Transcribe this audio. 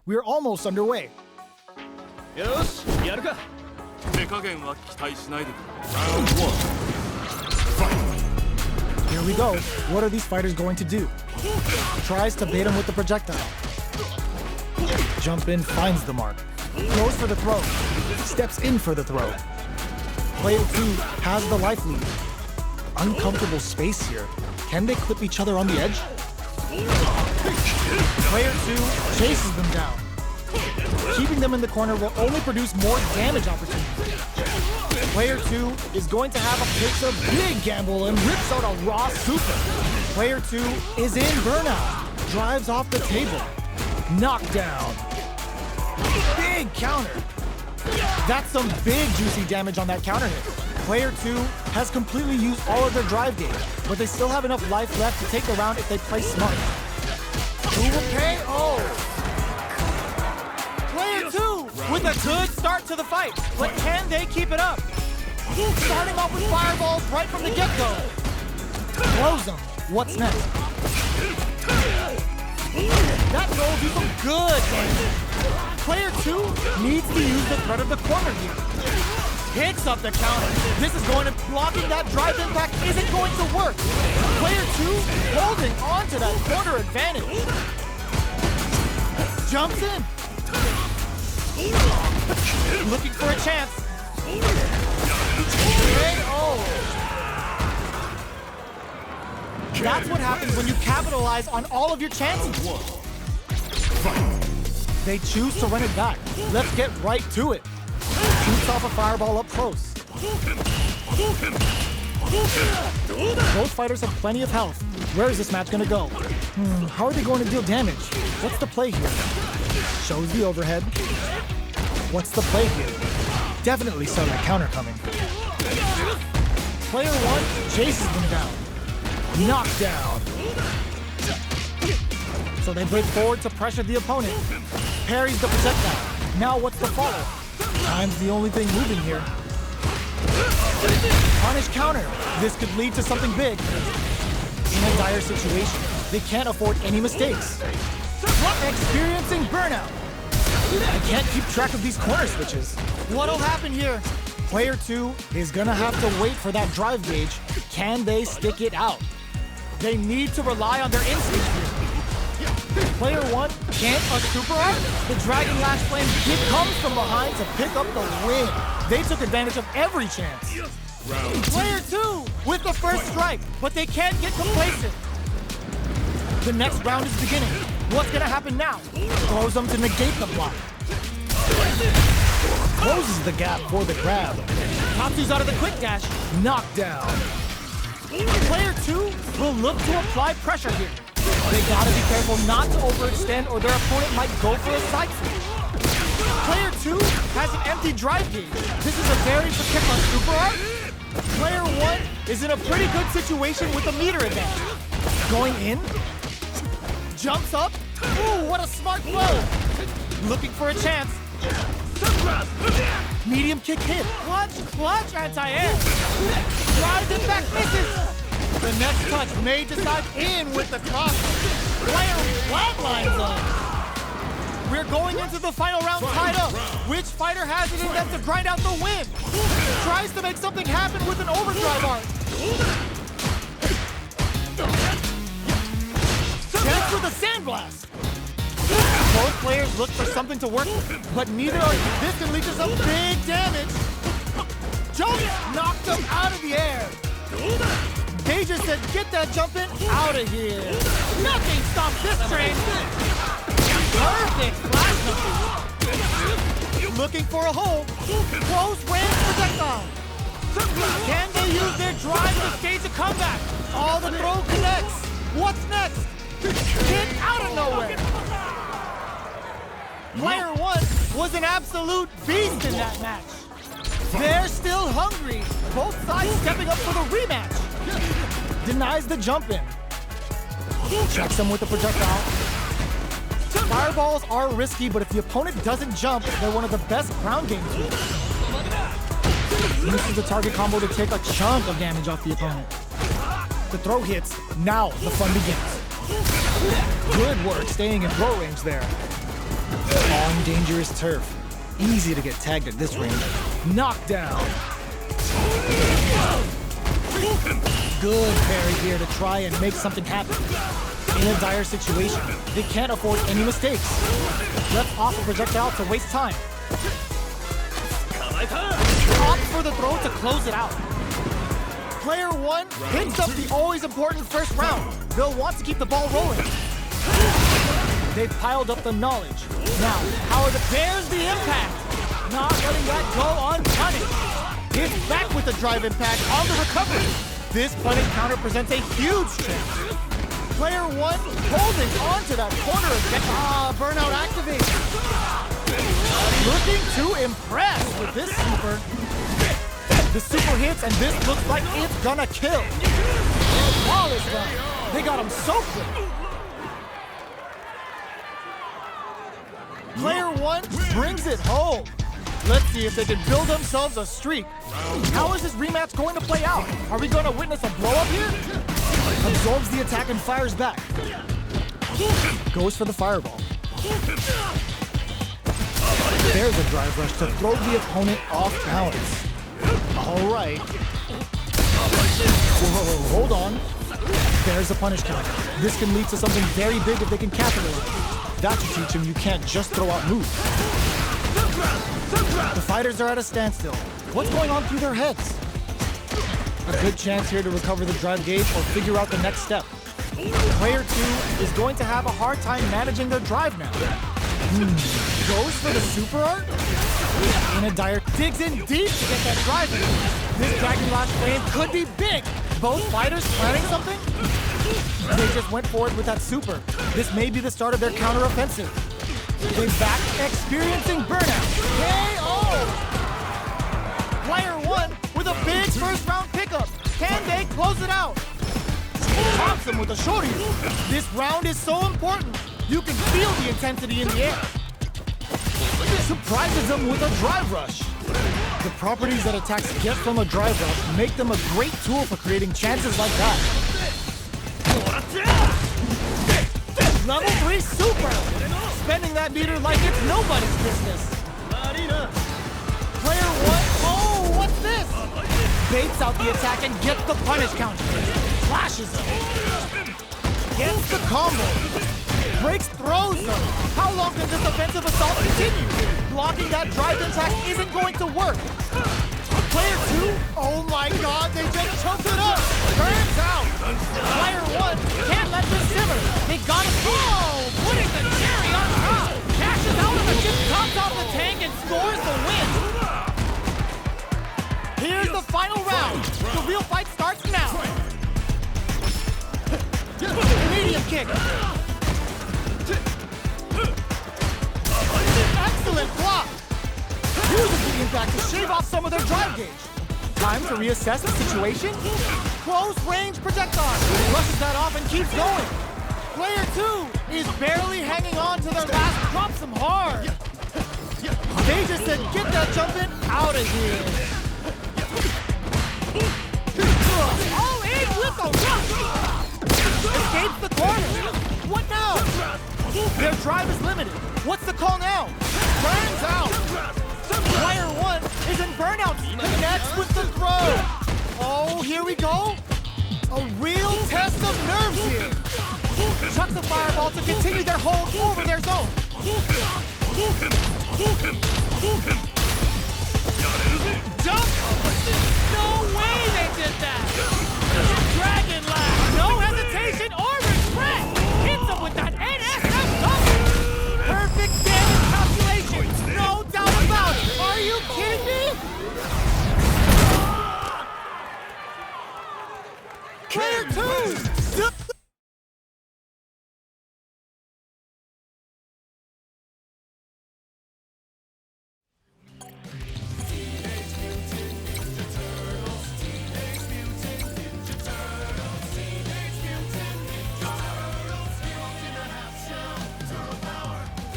We're almost underway. よし、やるか。手加減は期待しないでくれ。 Here we go. What are these fighters going to do? Tries to bait him with the projectile. Jump in, finds the mark. Goes for the throw. Steps in for the throw. Player 2 has the life lead. Uncomfortable space here. Can they clip each other on the edge? Player 2 chases them down. Keeping them in the corner will only produce more damage opportunities. Player 2 is going to have a takes a big gamble and rips out a raw super. Player 2 is in burnout. Drives off the table. Knockdown. Big counter. That's some big juicy damage on that counter hit. Player 2 has completely used all of their drive gauge, but they still have enough life left to take the round if they play smart. Who will pay? Oh! Player 2 with a good start to the fight, but can they keep it up? Starting off with fireballs right from the get-go. Close them. What's next? That throw will do some good damage. Player 2 needs to use the threat of the corner here. Picks up the counter. This is going to blocking that drive impact isn't going to work. Player 2 holding on to that corner advantage. Jumps in. Looking for a chance. KO. That's what happens when you capitalize on all of your chances. They choose to run it back. Let's get right to it. Shoots off a fireball up close. Both fighters have plenty of health. Where is this match gonna go? How are they going to deal damage? What's the play here? Shows the overhead. What's the play here? Definitely saw that counter coming. Player 1 chases them down. Knockdown. So they break forward to pressure the opponent. Parries the projectile. Now what's the follow? Time's the only thing moving here. Punish counter. This could lead to something big. In a dire situation, they can't afford any mistakes. Experiencing burnout. I can't keep track of these corner switches. What'll happen here? Player 2 is gonna have to wait for that drive gauge. Can they stick it out? They need to rely on their instinct here. Player 1 can't a super art. The Dragon Lash Flame comes from behind to pick up the win. They took advantage of every chance. Player 2 with the first strike, but they can't get complacent. The next round is beginning. What's gonna happen now? Throws them to negate the block. Closes the gap for the grab. Tatsu's out of the quick dash. Knockdown. Player 2 will look to apply pressure here. They gotta be careful not to overextend or their opponent might go for a side switch. Player 2 has an empty drive gauge. This is a very particular super art. Player 1 is in a pretty good situation with a meter advantage. Going in. Jumps up. Ooh, what a smart throw. Looking for a chance. Medium kick hit. Clutch anti-air. Drives it back, misses. The next touch may decide in with the cross. Player flatlines on. We're going into the final round tied up. Which fighter has it in them to grind out the win? Tries to make something happen with an overdrive art. Chance with a sandblast. Both players look for something to work with, but neither are. This can lead to some big damage. Jump knocked them out of the air. They just said, get that jump in out of here. Nothing stops this train. Perfect flash numbers. Looking for a hole. Close range projectile. Can they use their drive to stage a comeback? All the throw connects. What's next? Kick out of nowhere. Player 1 was an absolute beast in that match. They're still hungry. Both sides stepping up for the rematch. Denies the jump in. Checks him with the projectile. Fireballs are risky, but if the opponent doesn't jump, they're one of the best ground game tools. Uses the target combo to take a chunk of damage off the opponent. The throw hits. Now the fun begins. Good work staying in throw range there. on dangerous turf. Easy to get tagged at this range. Knockdown. Good parry here to try and make something happen. In a dire situation, they can't afford any mistakes. Left off a projectile to waste time. Opt for the throw to close it out. Player 1 picks up the always important first round. They'll want to keep the ball rolling. They've piled up the knowledge. Now, how are the pairs the impact? Not letting that go unpunished. It's back with the drive impact on the recovery. This punish counter presents a huge chance. Player 1 holding on to that corner again. Burnout activates. Looking to impress with this super. The super hits and this looks like it's gonna kill. Flawless run. They got him so quick. Player 1 brings it home. Let's see if they can build themselves a streak. How is this rematch going to play out? Are we going to witness a blow-up here? Absorbs the attack and fires back. Goes for the fireball. There's a drive rush to throw the opponent off balance. All right. Whoa, hold on. There's a punish counter. This can lead to something very big if they can capitalize. That should teach them you can't just throw out moves. The fighters are at a standstill. What's going on through their heads? A good chance here to recover the drive gauge or figure out the next step. Player 2 is going to have a hard time managing their drive now. Goes for the super art? In a dire, digs in deep to get that drive in. This Dragon Lash frame could be big. Both fighters planning something? They just went for it with that super. This may be the start of their counter-offensive. They back experiencing burnout. KO! Player 1 with a big first round pickup. Can they close it out? Tops him with a shorty. This round is so important. You can feel the intensity in the air. Surprises them with a drive rush. The properties that attacks get from a drive rush make them a great tool for creating chances like that. Level 3 super! Spending that meter like it's nobody's business. Player 1, oh, what's this? Baits out the attack and gets the punish counter. Flashes him. Gets the combo. Breaks throws them. How long can this offensive assault continue? Blocking that drive attack isn't going to work. Player 2, oh my god, they just choked it up. Burns out. Player 1 can't let this simmer. They got it. Oh, putting the cherry on top. Cashes out of the chip, comes off the tank and scores the win. Here's the final round. The real fight starts now. Medium kick. Excellent block. Uses the impact to shave off some of their drive gauge. Time to reassess the situation. Close range projectile. Brushes that off and keeps going. Player 2 is barely hanging on to their last. Drops them hard. They just said, get that jumping out of here. All in with the rush. Escapes the corner. What now? Their drive is limited. What's the call now? Burns out. Player 1 is in burnout. Connects with the throw. Oh, here we go. A real test of nerves here. Chucks the fireball to continue their hold over their zone. Jump! No way they did that! Dragon Lash! No hesitation or regret! Hits him with that NSF double! Perfect damage calculation! No doubt about it! Are you kidding me? Player 2!